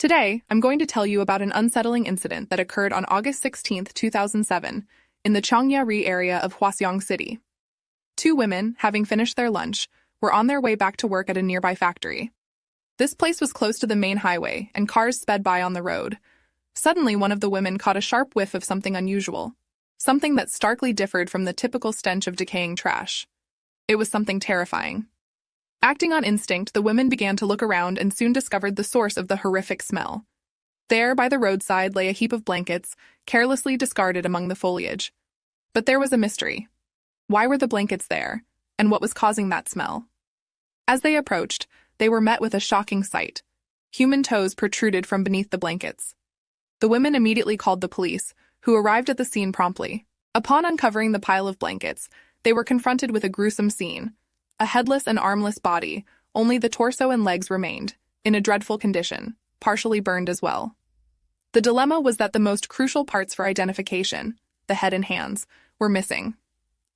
Today, I'm going to tell you about an unsettling incident that occurred on August 16, 2007, in the Chongyari area of Hwaseong City. Two women, having finished their lunch, were on their way back to work at a nearby factory. This place was close to the main highway, and cars sped by on the road. Suddenly, one of the women caught a sharp whiff of something unusual, something that starkly differed from the typical stench of decaying trash. It was something terrifying. Acting on instinct, the women began to look around and soon discovered the source of the horrific smell. There, by the roadside, lay a heap of blankets, carelessly discarded among the foliage. But there was a mystery. Why were the blankets there, and what was causing that smell? As they approached, they were met with a shocking sight. Human toes protruded from beneath the blankets. The women immediately called the police, who arrived at the scene promptly. Upon uncovering the pile of blankets, they were confronted with a gruesome scene. A headless and armless body, only the torso and legs remained, in a dreadful condition, partially burned as well. The dilemma was that the most crucial parts for identification, the head and hands, were missing.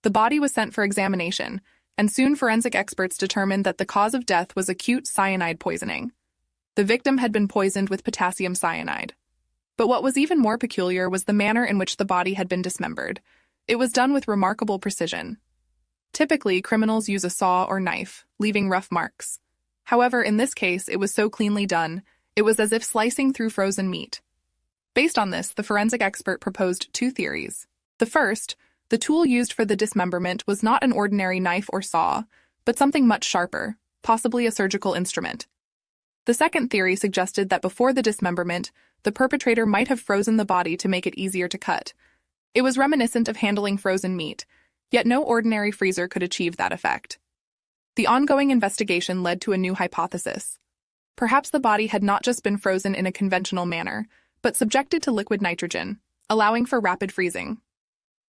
The body was sent for examination, and soon forensic experts determined that the cause of death was acute cyanide poisoning. The victim had been poisoned with potassium cyanide. But what was even more peculiar was the manner in which the body had been dismembered. It was done with remarkable precision. Typically, criminals use a saw or knife, leaving rough marks. However, in this case, it was so cleanly done, it was as if slicing through frozen meat. Based on this, the forensic expert proposed two theories. The first, the tool used for the dismemberment was not an ordinary knife or saw, but something much sharper, possibly a surgical instrument. The second theory suggested that before the dismemberment, the perpetrator might have frozen the body to make it easier to cut. It was reminiscent of handling frozen meat, yet no ordinary freezer could achieve that effect. The ongoing investigation led to a new hypothesis. Perhaps the body had not just been frozen in a conventional manner, but subjected to liquid nitrogen, allowing for rapid freezing.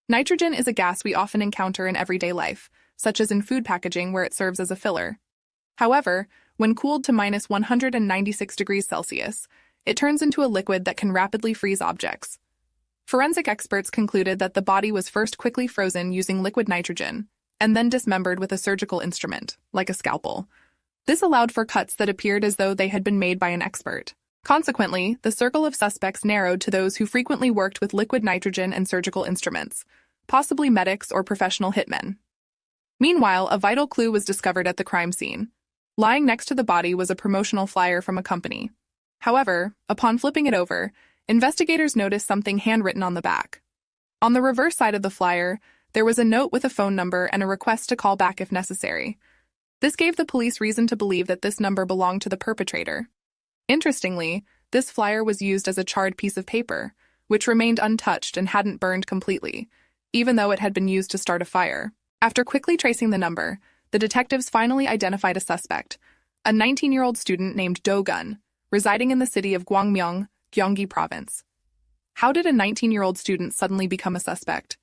Nitrogen is a gas we often encounter in everyday life, such as in food packaging where it serves as a filler. However, when cooled to minus 196 degrees Celsius, it turns into a liquid that can rapidly freeze objects. Forensic experts concluded that the body was first quickly frozen using liquid nitrogen, and then dismembered with a surgical instrument, like a scalpel. This allowed for cuts that appeared as though they had been made by an expert. Consequently, the circle of suspects narrowed to those who frequently worked with liquid nitrogen and surgical instruments, possibly medics or professional hitmen. Meanwhile, a vital clue was discovered at the crime scene. Lying next to the body was a promotional flyer from a company. However, upon flipping it over, investigators noticed something handwritten on the back. On the reverse side of the flyer, there was a note with a phone number and a request to call back if necessary. This gave the police reason to believe that this number belonged to the perpetrator. Interestingly, this flyer was used as a charred piece of paper, which remained untouched and hadn't burned completely, even though it had been used to start a fire. After quickly tracing the number, the detectives finally identified a suspect, a 19-year-old student named Do-gun, residing in the city of Gwangmyeong, Gyeonggi Province. How did a 19-year-old student suddenly become a suspect?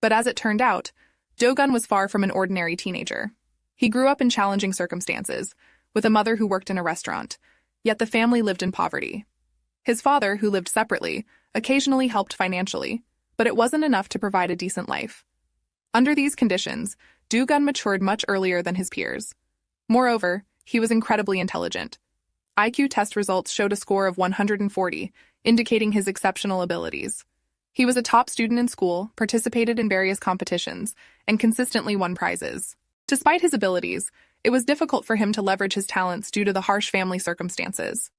But as it turned out, Do-gun was far from an ordinary teenager. He grew up in challenging circumstances, with a mother who worked in a restaurant, yet the family lived in poverty. His father, who lived separately, occasionally helped financially, but it wasn't enough to provide a decent life. Under these conditions, Do-gun matured much earlier than his peers. Moreover, he was incredibly intelligent. IQ test results showed a score of 140, indicating his exceptional abilities. He was a top student in school, participated in various competitions, and consistently won prizes. Despite his abilities, it was difficult for him to leverage his talents due to the harsh family circumstances.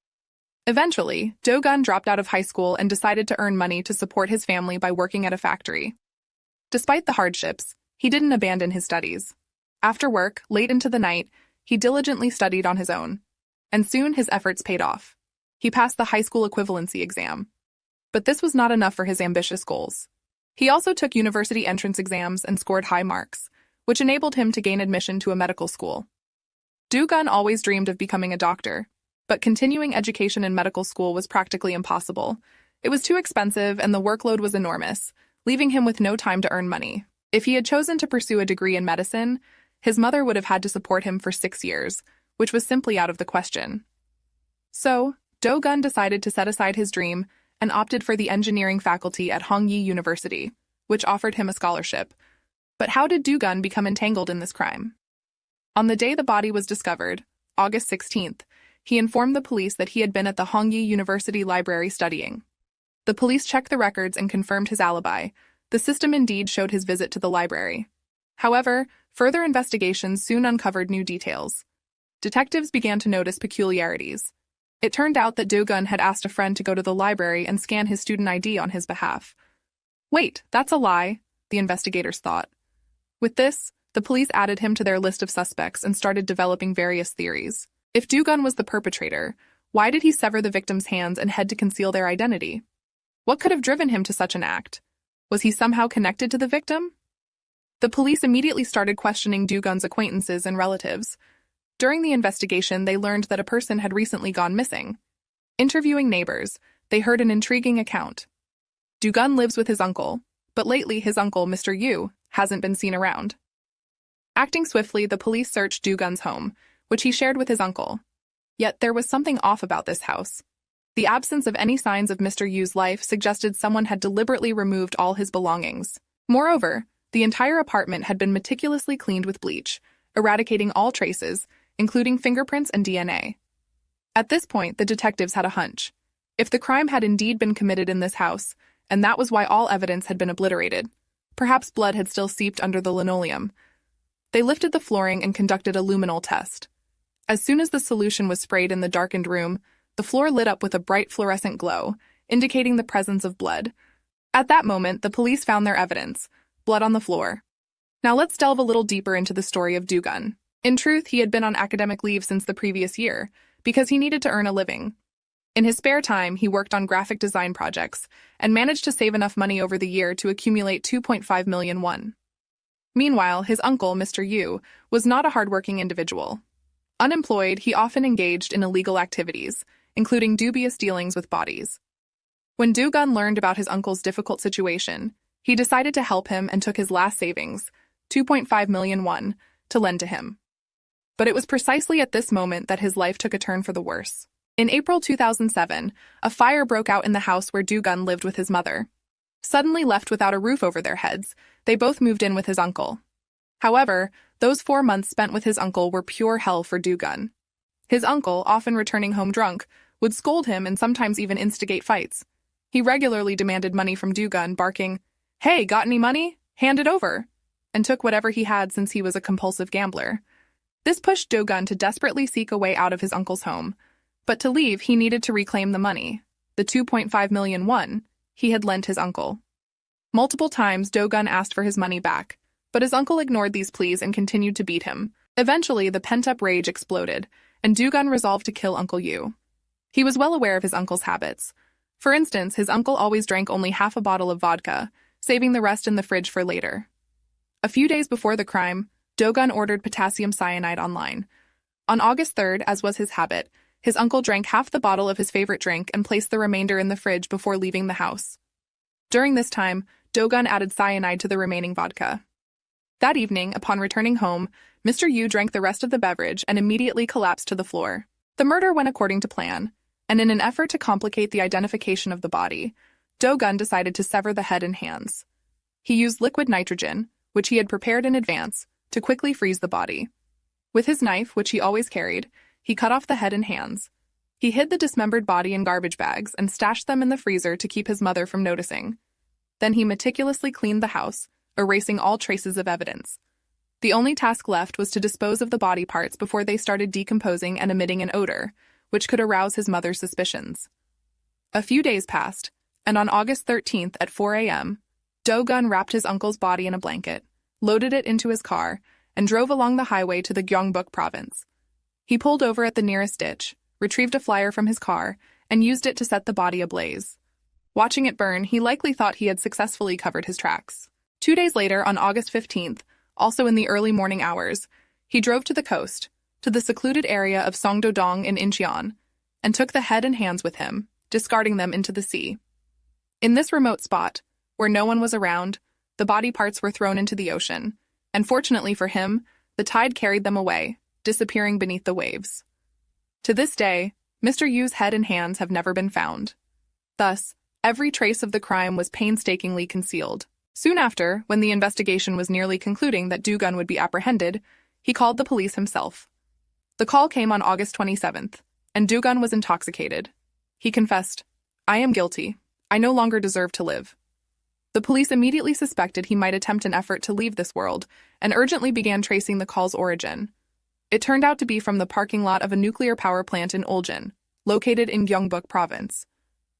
Eventually, Do-gun dropped out of high school and decided to earn money to support his family by working at a factory. Despite the hardships, he didn't abandon his studies. After work, late into the night, he diligently studied on his own. And soon his efforts paid off. He passed the high school equivalency exam. But this was not enough for his ambitious goals. He also took university entrance exams and scored high marks, which enabled him to gain admission to a medical school. Do-gun always dreamed of becoming a doctor, but continuing education in medical school was practically impossible. It was too expensive and the workload was enormous, leaving him with no time to earn money. If he had chosen to pursue a degree in medicine, his mother would have had to support him for 6 years, which was simply out of the question. So, Do-gun decided to set aside his dream and opted for the engineering faculty at Hongjaong University, which offered him a scholarship. But how did Do-gun become entangled in this crime? On the day the body was discovered, August 16th, He informed the police that he had been at the Hongjaong University library studying. The police checked the records and confirmed his alibi. The system indeed showed his visit to the library. However, further investigations soon uncovered new details. Detectives began to notice peculiarities. It turned out that Do-gun had asked a friend to go to the library and scan his student ID on his behalf. Wait, that's a lie, the investigators thought. With this, the police added him to their list of suspects and started developing various theories. If Do-gun was the perpetrator, why did he sever the victim's hands and head to conceal their identity? What could have driven him to such an act? Was he somehow connected to the victim? The police immediately started questioning Do-gun's acquaintances and relatives. During the investigation, they learned that a person had recently gone missing. Interviewing neighbors, they heard an intriguing account. Do-gun lives with his uncle, but lately his uncle, Mr. Yu, hasn't been seen around. Acting swiftly, the police searched Do-gun's home, which he shared with his uncle. Yet there was something off about this house. The absence of any signs of Mr. Yu's life suggested someone had deliberately removed all his belongings. Moreover, the entire apartment had been meticulously cleaned with bleach, eradicating all traces, including fingerprints and DNA. At this point, the detectives had a hunch. If the crime had indeed been committed in this house, and that was why all evidence had been obliterated, perhaps blood had still seeped under the linoleum. They lifted the flooring and conducted a luminol test. As soon as the solution was sprayed in the darkened room, the floor lit up with a bright fluorescent glow, indicating the presence of blood. At that moment, the police found their evidence: blood on the floor. Now let's delve a little deeper into the story of Do-gun. In truth, he had been on academic leave since the previous year, because he needed to earn a living. In his spare time, he worked on graphic design projects, and managed to save enough money over the year to accumulate 2.5 million won. Meanwhile, his uncle, Mr. Yu, was not a hardworking individual. Unemployed, he often engaged in illegal activities, including dubious dealings with bodies. When Do-gun learned about his uncle's difficult situation, he decided to help him and took his last savings, 2.5 million won, to lend to him. But it was precisely at this moment that his life took a turn for the worse. In April 2007, a fire broke out in the house where Do-gun lived with his mother. Suddenly left without a roof over their heads, they both moved in with his uncle. However, those 4 months spent with his uncle were pure hell for Do-gun. His uncle, often returning home drunk, would scold him and sometimes even instigate fights. He regularly demanded money from Do-gun, barking, "Hey, got any money? Hand it over," and took whatever he had since he was a compulsive gambler. This pushed Do-gun to desperately seek a way out of his uncle's home. But to leave, he needed to reclaim the money, the 2.5 million won, he had lent his uncle. Multiple times, Do-gun asked for his money back, but his uncle ignored these pleas and continued to beat him. Eventually, the pent-up rage exploded, and Do-gun resolved to kill Uncle Yu. He was well aware of his uncle's habits. For instance, his uncle always drank only half a bottle of vodka, saving the rest in the fridge for later. A few days before the crime, Do-gun ordered potassium cyanide online. On August 3rd, as was his habit, his uncle drank half the bottle of his favorite drink and placed the remainder in the fridge before leaving the house. During this time, Do-gun added cyanide to the remaining vodka. That evening, upon returning home, Mr. Yu drank the rest of the beverage and immediately collapsed to the floor. The murder went according to plan, and in an effort to complicate the identification of the body, Do-gun decided to sever the head and hands. He used liquid nitrogen, which he had prepared in advance, to quickly freeze the body. With his knife, which he always carried, he cut off the head and hands. He hid the dismembered body in garbage bags and stashed them in the freezer to keep his mother from noticing. Then he meticulously cleaned the house, erasing all traces of evidence. The only task left was to dispose of the body parts before they started decomposing and emitting an odor, which could arouse his mother's suspicions. A few days passed, and on August 13th at 4 a.m., Do-gun wrapped his uncle's body in a blanket, loaded it into his car, and drove along the highway to the Gyeongbuk province. He pulled over at the nearest ditch, retrieved a flyer from his car, and used it to set the body ablaze. Watching it burn, he likely thought he had successfully covered his tracks. 2 days later, on August 15th, also in the early morning hours, he drove to the coast, to the secluded area of Songdo-dong in Incheon, and took the head and hands with him, discarding them into the sea. In this remote spot, where no one was around, the body parts were thrown into the ocean, and fortunately for him, the tide carried them away, disappearing beneath the waves. To this day, Mr. Yu's head and hands have never been found. Thus, every trace of the crime was painstakingly concealed. Soon after, when the investigation was nearly concluding that Do-gun would be apprehended, he called the police himself. The call came on August 27th, and Do-gun was intoxicated. He confessed, "I am guilty. I no longer deserve to live." The police immediately suspected he might attempt an effort to leave this world and urgently began tracing the call's origin. It turned out to be from the parking lot of a nuclear power plant in Ulsan, located in Gyeongbuk province.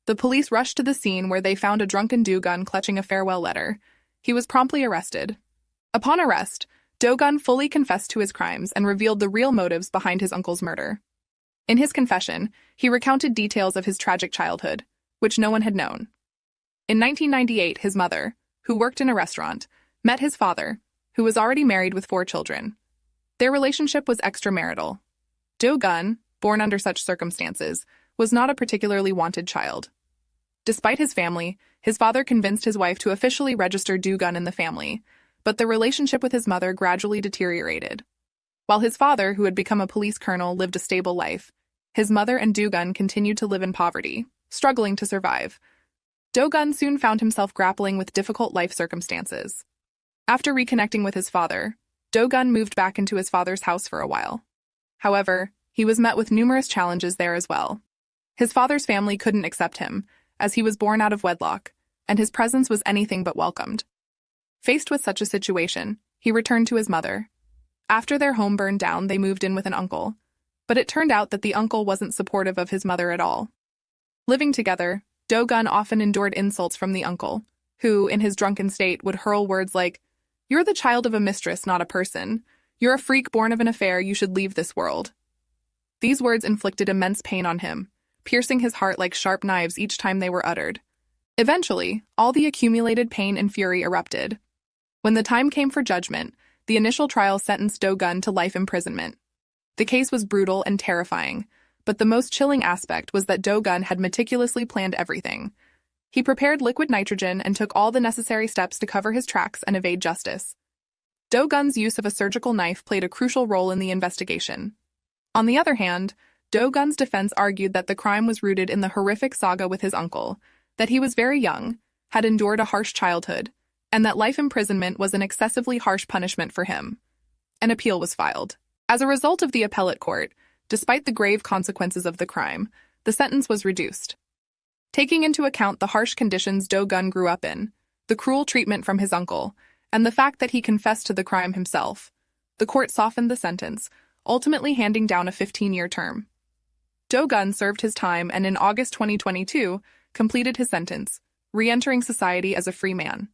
The police rushed to the scene where they found a drunken Do-gun clutching a farewell letter. He was promptly arrested. Upon arrest, Do-gun fully confessed to his crimes and revealed the real motives behind his uncle's murder. In his confession, he recounted details of his tragic childhood, which no one had known. In 1998, his mother, who worked in a restaurant, met his father, who was already married with 4 children. Their relationship was extramarital. Do-gun, born under such circumstances, was not a particularly wanted child. Despite his family, his father convinced his wife to officially register Do-gun in the family, but the relationship with his mother gradually deteriorated. While his father, who had become a police colonel, lived a stable life, his mother and Do-gun continued to live in poverty, struggling to survive. Do-gun soon found himself grappling with difficult life circumstances. After reconnecting with his father, Do-gun moved back into his father's house for a while. However, he was met with numerous challenges there as well. His father's family couldn't accept him, as he was born out of wedlock, and his presence was anything but welcomed. Faced with such a situation, he returned to his mother. After their home burned down, they moved in with an uncle, but it turned out that the uncle wasn't supportive of his mother at all. Living together, Do-gun often endured insults from the uncle, who, in his drunken state, would hurl words like, "You're the child of a mistress, not a person. You're a freak born of an affair, you should leave this world." These words inflicted immense pain on him, piercing his heart like sharp knives each time they were uttered. Eventually, all the accumulated pain and fury erupted. When the time came for judgment, the initial trial sentenced Do-gun to life imprisonment. The case was brutal and terrifying, but the most chilling aspect was that Do-gun had meticulously planned everything. He prepared liquid nitrogen and took all the necessary steps to cover his tracks and evade justice. Do-gun's use of a surgical knife played a crucial role in the investigation. On the other hand, Do-gun's defense argued that the crime was rooted in the horrific saga with his uncle, that he was very young, had endured a harsh childhood, and that life imprisonment was an excessively harsh punishment for him. An appeal was filed. As a result of the appellate court, despite the grave consequences of the crime, the sentence was reduced. Taking into account the harsh conditions Do-gun grew up in, the cruel treatment from his uncle, and the fact that he confessed to the crime himself, the court softened the sentence, ultimately handing down a 15-year term. Do-gun served his time and in August 2022 completed his sentence, re-entering society as a free man.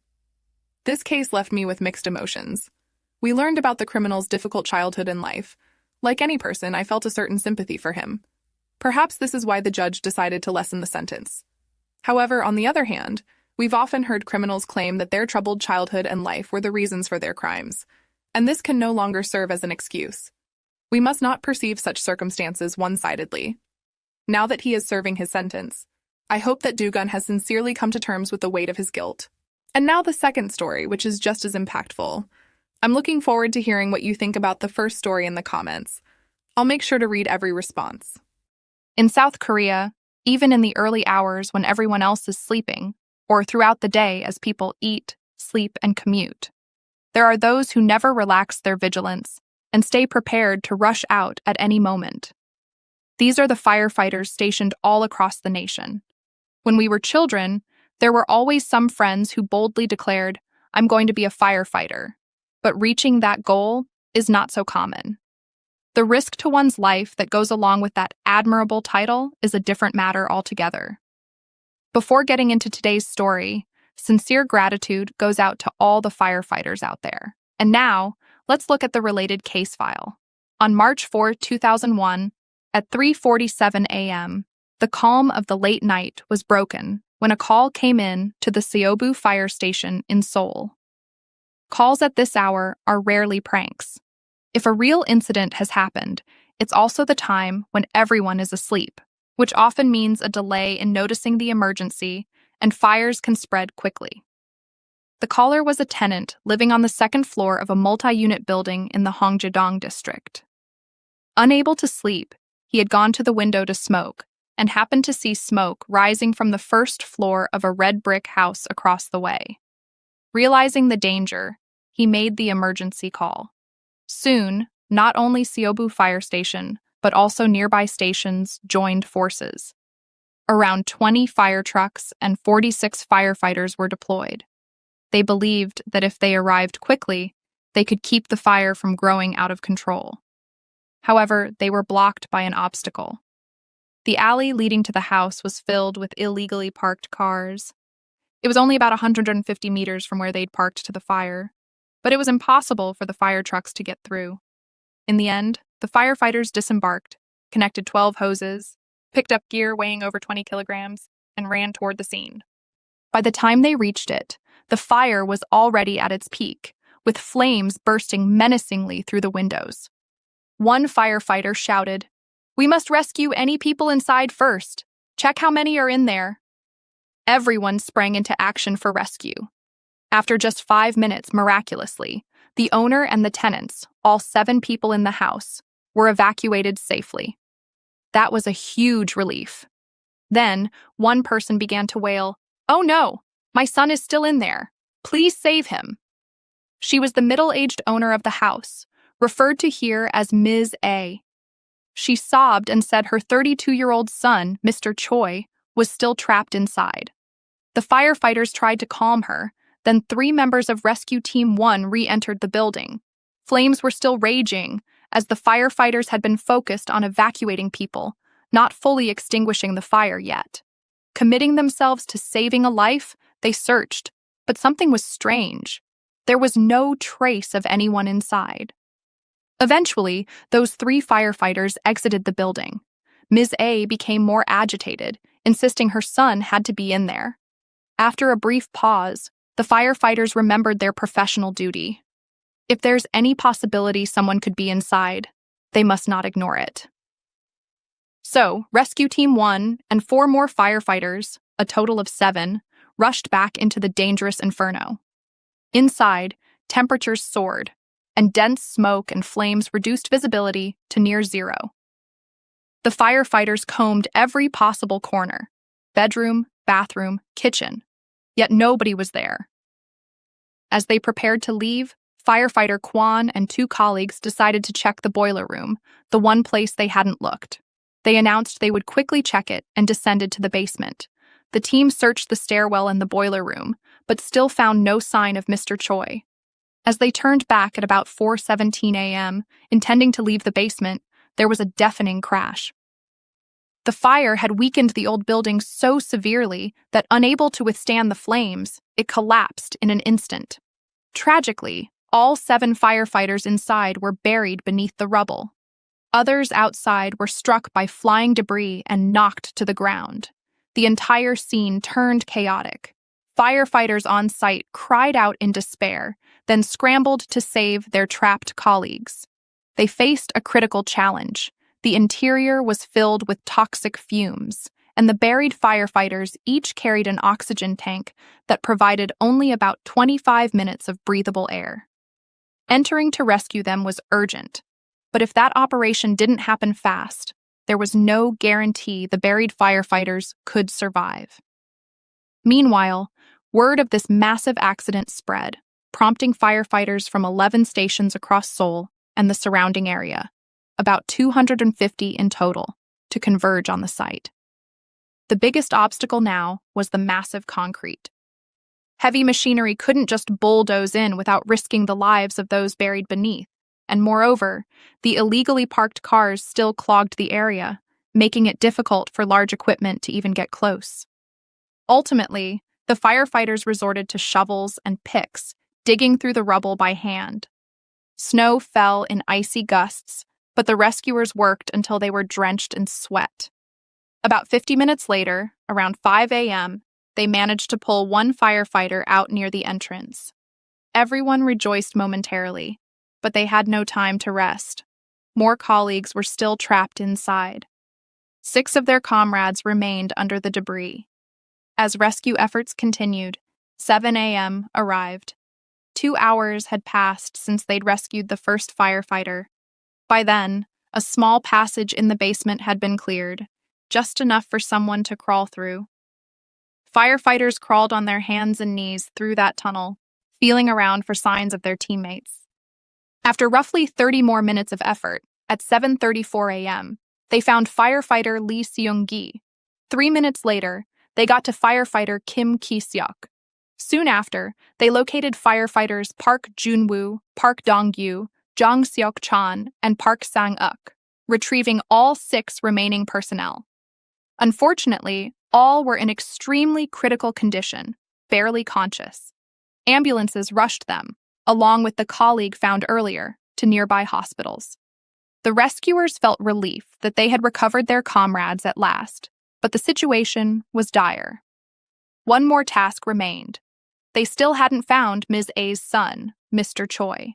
This case left me with mixed emotions. We learned about the criminal's difficult childhood and life. Like any person, I felt a certain sympathy for him. Perhaps this is why the judge decided to lessen the sentence. However, on the other hand, we've often heard criminals claim that their troubled childhood and life were the reasons for their crimes, and this can no longer serve as an excuse. We must not perceive such circumstances one-sidedly. Now that he is serving his sentence, I hope that Do-gun has sincerely come to terms with the weight of his guilt. And now the second story, which is just as impactful. I'm looking forward to hearing what you think about the first story in the comments. I'll make sure to read every response. In South Korea, even in the early hours when everyone else is sleeping, or throughout the day as people eat, sleep, and commute, there are those who never relax their vigilance and stay prepared to rush out at any moment. These are the firefighters stationed all across the nation. When we were children, there were always some friends who boldly declared, "I'm going to be a firefighter." But reaching that goal is not so common. The risk to one's life that goes along with that admirable title is a different matter altogether. Before getting into today's story, sincere gratitude goes out to all the firefighters out there. And now, let's look at the related case file. On March 4, 2001, at 3:47 a.m., the calm of the late night was broken when a call came in to the Seobu fire station in Seoul. Calls at this hour are rarely pranks. If a real incident has happened, it's also the time when everyone is asleep, which often means a delay in noticing the emergency, and fires can spread quickly. The caller was a tenant living on the second floor of a multi-unit building in the Hongjaong district. Unable to sleep, he had gone to the window to smoke, and happened to see smoke rising from the first floor of a red brick house across the way. Realizing the danger, he made the emergency call. Soon, not only Seobu Fire Station, but also nearby stations joined forces. Around 20 fire trucks and 46 firefighters were deployed. They believed that if they arrived quickly, they could keep the fire from growing out of control. However, they were blocked by an obstacle. The alley leading to the house was filled with illegally parked cars. It was only about 150 meters from where they'd parked to the fire, but it was impossible for the fire trucks to get through. In the end, the firefighters disembarked, connected 12 hoses, picked up gear weighing over 20 kilograms, and ran toward the scene. By the time they reached it, the fire was already at its peak, with flames bursting menacingly through the windows. One firefighter shouted, "We must rescue any people inside first. Check how many are in there." Everyone sprang into action for rescue. After just 5 minutes, miraculously, the owner and the tenants, all 7 people in the house, were evacuated safely. That was a huge relief. Then, one person began to wail, "Oh no, my son is still in there. Please save him." She was the middle-aged owner of the house, referred to here as Ms. A. She sobbed and said her 32-year-old son, Mr. Choi, was still trapped inside. The firefighters tried to calm her, then 3 members of Rescue Team 1 re-entered the building. Flames were still raging, as the firefighters had been focused on evacuating people, not fully extinguishing the fire yet. Committing themselves to saving a life, they searched, but something was strange. There was no trace of anyone inside. Eventually, those 3 firefighters exited the building. Ms. A became more agitated, insisting her son had to be in there. After a brief pause, the firefighters remembered their professional duty. If there's any possibility someone could be inside, they must not ignore it. So, Rescue Team 1 and 4 more firefighters, a total of 7, rushed back into the dangerous inferno. Inside, temperatures soared, and dense smoke and flames reduced visibility to near zero. The firefighters combed every possible corner: bedroom, bathroom, kitchen, yet nobody was there. As they prepared to leave, firefighter Kwan and 2 colleagues decided to check the boiler room, the one place they hadn't looked. They announced they would quickly check it and descended to the basement. The team searched the stairwell and the boiler room, but still found no sign of Mr. Choi. As they turned back at about 4:17 a.m., intending to leave the basement, there was a deafening crash. The fire had weakened the old building so severely that, unable to withstand the flames, it collapsed in an instant. Tragically, all 7 firefighters inside were buried beneath the rubble. Others outside were struck by flying debris and knocked to the ground. The entire scene turned chaotic. Firefighters on site cried out in despair, then scrambled to save their trapped colleagues. They faced a critical challenge. The interior was filled with toxic fumes, and the buried firefighters each carried an oxygen tank that provided only about 25 minutes of breathable air. Entering to rescue them was urgent, but if that operation didn't happen fast, there was no guarantee the buried firefighters could survive. Meanwhile, word of this massive accident spread, prompting firefighters from 11 stations across Seoul and the surrounding area, about 250 in total, to converge on the site. The biggest obstacle now was the massive concrete. Heavy machinery couldn't just bulldoze in without risking the lives of those buried beneath, and moreover, the illegally parked cars still clogged the area, making it difficult for large equipment to even get close. Ultimately, the firefighters resorted to shovels and picks, digging through the rubble by hand. Snow fell in icy gusts, but the rescuers worked until they were drenched in sweat. About 50 minutes later, around 5 a.m., they managed to pull one firefighter out near the entrance. Everyone rejoiced momentarily, but they had no time to rest. More colleagues were still trapped inside. 6 of their comrades remained under the debris. As rescue efforts continued, 7 a.m. arrived. 2 hours had passed since they'd rescued the first firefighter. By then, a small passage in the basement had been cleared, just enough for someone to crawl through. Firefighters crawled on their hands and knees through that tunnel, feeling around for signs of their teammates. After roughly 30 more minutes of effort, At 7:34 a.m., they found firefighter Lee Seung-gi. 3 minutes later, they got to firefighter Kim Ki-seok. Soon after, they located firefighters Park Jun-woo, Park Dong-gyu, Jang Seok-chan, and Park Sang-uk, retrieving all 6 remaining personnel. Unfortunately, all were in extremely critical condition, barely conscious. Ambulances rushed them, along with the colleague found earlier, to nearby hospitals. The rescuers felt relief that they had recovered their comrades at last, but the situation was dire. One more task remained. They still hadn't found Ms. A's son, Mr. Choi.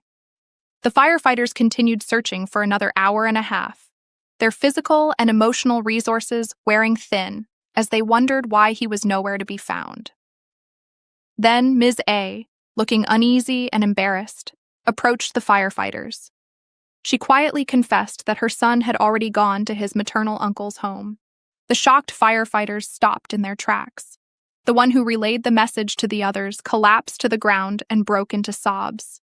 The firefighters continued searching for another hour and a half, their physical and emotional resources wearing thin as they wondered why he was nowhere to be found. Then Ms. A, looking uneasy and embarrassed, approached the firefighters. She quietly confessed that her son had already gone to his maternal uncle's home. The shocked firefighters stopped in their tracks. The one who relayed the message to the others collapsed to the ground and broke into sobs.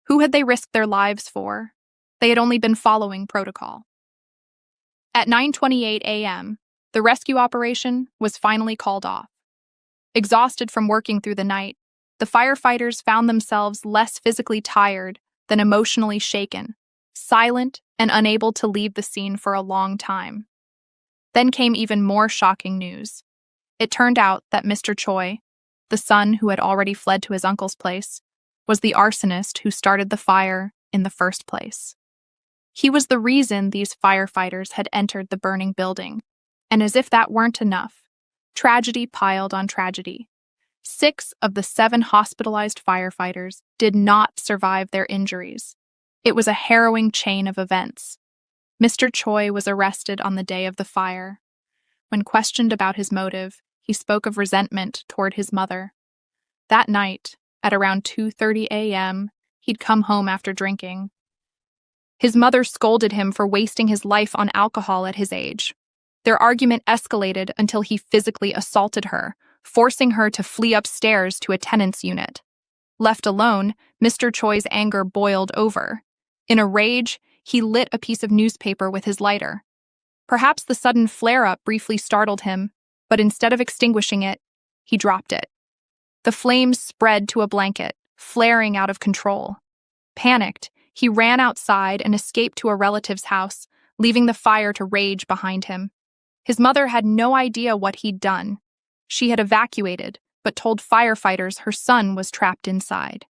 Who had they risked their lives for? They had only been following protocol. At 9:28 a.m., the rescue operation was finally called off. Exhausted from working through the night, the firefighters found themselves less physically tired than emotionally shaken, silent and unable to leave the scene for a long time. Then came even more shocking news. It turned out that Mr. Choi, the son who had already fled to his uncle's place, was the arsonist who started the fire in the first place. He was the reason these firefighters had entered the burning building, and as if that weren't enough, tragedy piled on tragedy. 6 of the 7 hospitalized firefighters did not survive their injuries. It was a harrowing chain of events. Mr. Choi was arrested on the day of the fire. When questioned about his motive, he spoke of resentment toward his mother. That night, at around 2:30 a.m., he'd come home after drinking. His mother scolded him for wasting his life on alcohol at his age. Their argument escalated until he physically assaulted her, forcing her to flee upstairs to a tenant's unit. Left alone, Mr. Choi's anger boiled over. In a rage, he lit a piece of newspaper with his lighter. Perhaps the sudden flare-up briefly startled him, but instead of extinguishing it, he dropped it. The flames spread to a blanket, flaring out of control. Panicked, he ran outside and escaped to a relative's house, leaving the fire to rage behind him. His mother had no idea what he'd done. She had evacuated, but told firefighters her son was trapped inside.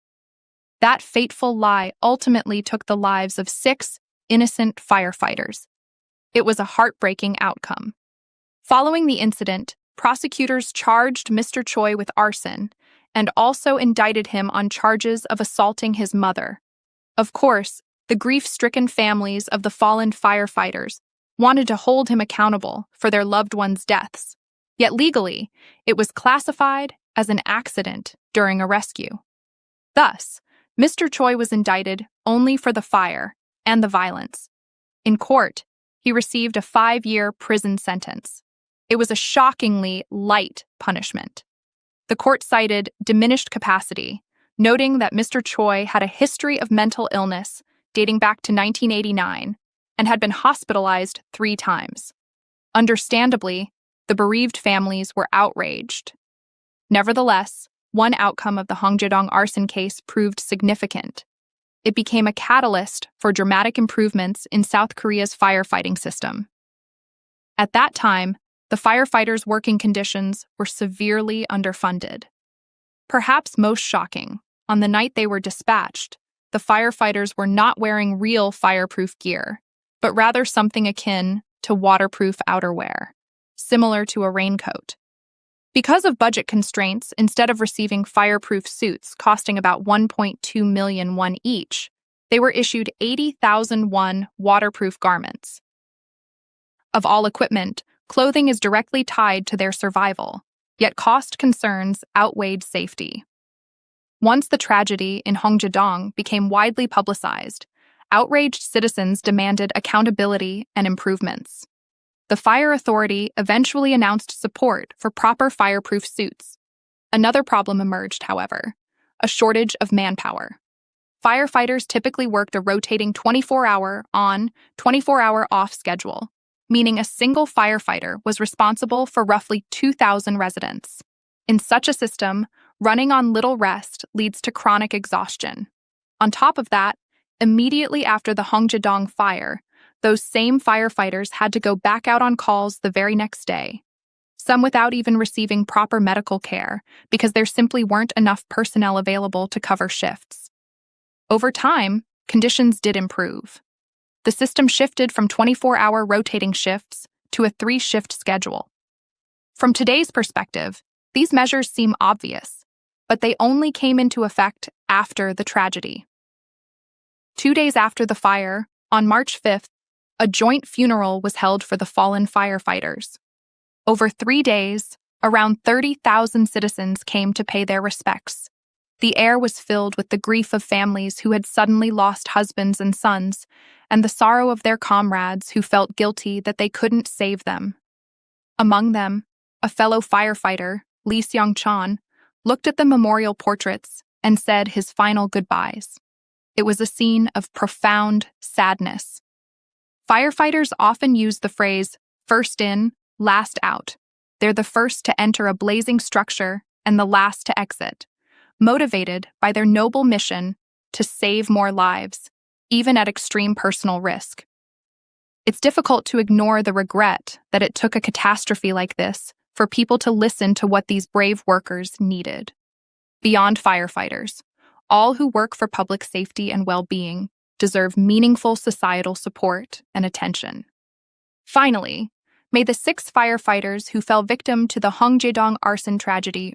That fateful lie ultimately took the lives of 6 innocent firefighters. It was a heartbreaking outcome. Following the incident, prosecutors charged Mr. Choi with arson and also indicted him on charges of assaulting his mother. Of course, the grief-stricken families of the fallen firefighters wanted to hold him accountable for their loved ones' deaths. Yet legally, it was classified as an accident during a rescue. Thus, Mr. Choi was indicted only for the fire and the violence. In court, he received a 5-year prison sentence. It was a shockingly light punishment. The court cited diminished capacity, noting that Mr. Choi had a history of mental illness dating back to 1989 and had been hospitalized 3 times. Understandably, the bereaved families were outraged. Nevertheless, one outcome of the Hongjaong arson case proved significant. It became a catalyst for dramatic improvements in South Korea's firefighting system. At that time, the firefighters' working conditions were severely underfunded. Perhaps most shocking, on the night they were dispatched, the firefighters were not wearing real fireproof gear, but rather something akin to waterproof outerwear, similar to a raincoat. Because of budget constraints, instead of receiving fireproof suits costing about 1.2 million won each, they were issued 80,000 won waterproof garments. Of all equipment, clothing is directly tied to their survival, yet cost concerns outweighed safety. Once the tragedy in Hongjaong became widely publicized, outraged citizens demanded accountability and improvements. The fire authority eventually announced support for proper fireproof suits. Another problem emerged, however, a shortage of manpower. Firefighters typically worked a rotating 24-hour on, 24-hour off schedule, meaning a single firefighter was responsible for roughly 2,000 residents. In such a system, running on little rest leads to chronic exhaustion. On top of that, immediately after the Hongjaong fire, those same firefighters had to go back out on calls the very next day, some without even receiving proper medical care because there simply weren't enough personnel available to cover shifts. Over time, conditions did improve. The system shifted from 24-hour rotating shifts to a 3-shift schedule. From today's perspective, these measures seem obvious, but they only came into effect after the tragedy. 2 days after the fire, on March 5th, a joint funeral was held for the fallen firefighters. Over 3 days, around 30,000 citizens came to pay their respects. The air was filled with the grief of families who had suddenly lost husbands and sons, and the sorrow of their comrades who felt guilty that they couldn't save them. Among them, a fellow firefighter, Lee Seong-chan, looked at the memorial portraits and said his final goodbyes. It was a scene of profound sadness. Firefighters often use the phrase, first in, last out. They're the first to enter a blazing structure and the last to exit, motivated by their noble mission to save more lives, even at extreme personal risk. It's difficult to ignore the regret that it took a catastrophe like this for people to listen to what these brave workers needed. Beyond firefighters, all who work for public safety and well-being deserve meaningful societal support and attention. Finally, may the 6 firefighters who fell victim to the Hongjaong arson tragedy